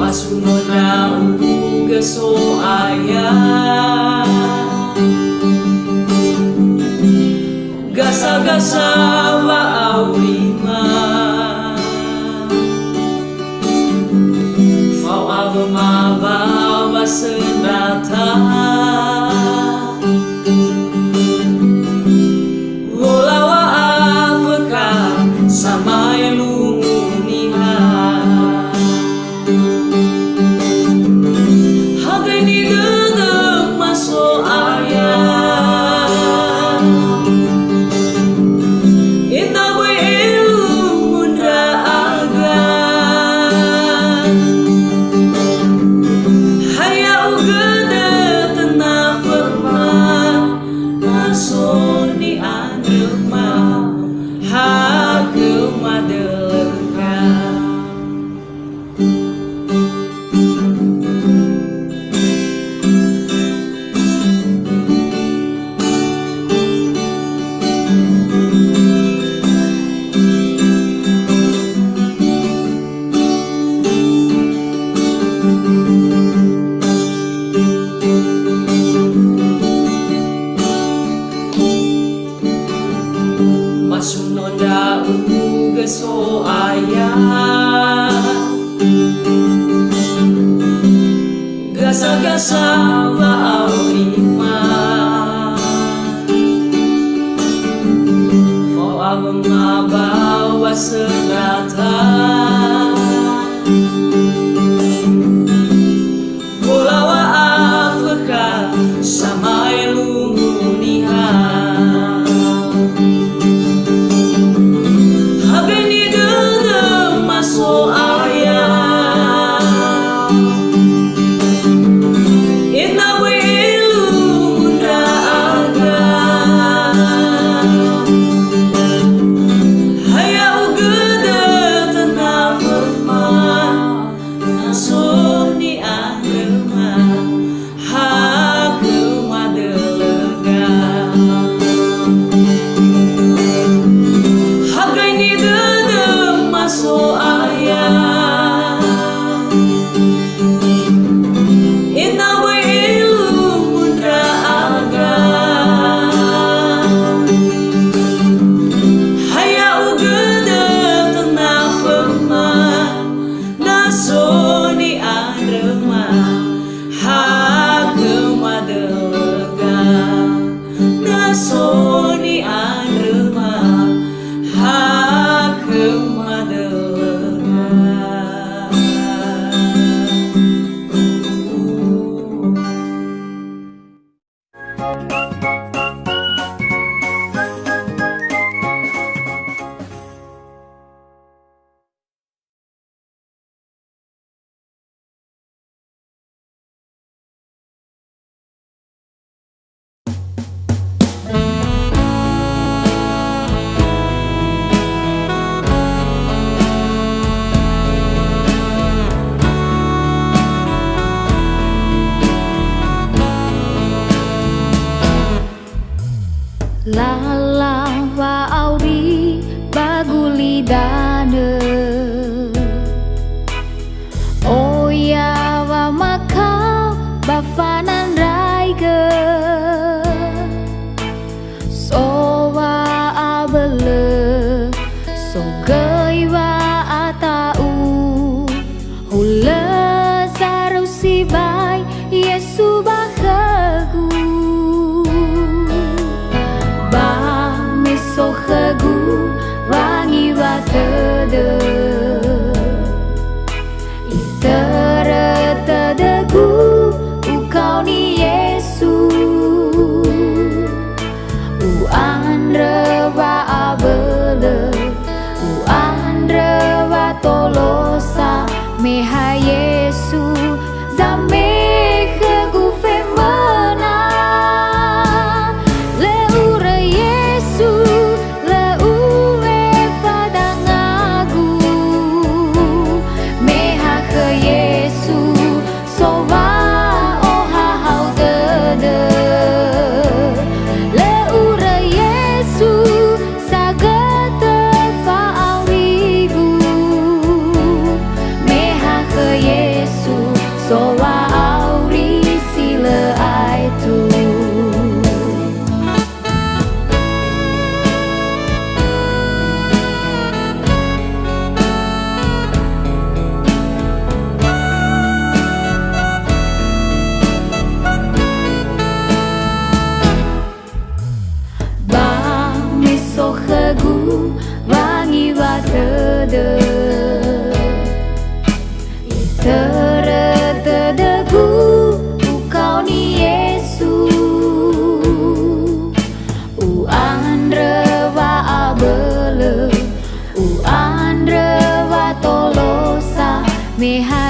Masunod na ugaso aya gasa-gasa waawima mau mabawa senata walawa afka samay lumuniha hagay ni dedek maso aya masunod na ugaso aya gasa-gasa waawima mau ang mabawa senata walawa afka samay lumuniha so aya inawilu munda aga haya ugada tanafama nasoni angelma hakuma delega hagay ni dede maso Sony Andrema Lala wa auri baguli dane Oya wa maka bafanan raige So wa abele So gei wa atau Hule sarusi bai Yesu bahagu so khegu wangi wa tede itere tedegu ukau ni Yesu u andre wa abele u andre wa tolosa meha Yesu zame khegu femana le ure Yesu le uwe fadangagu Meha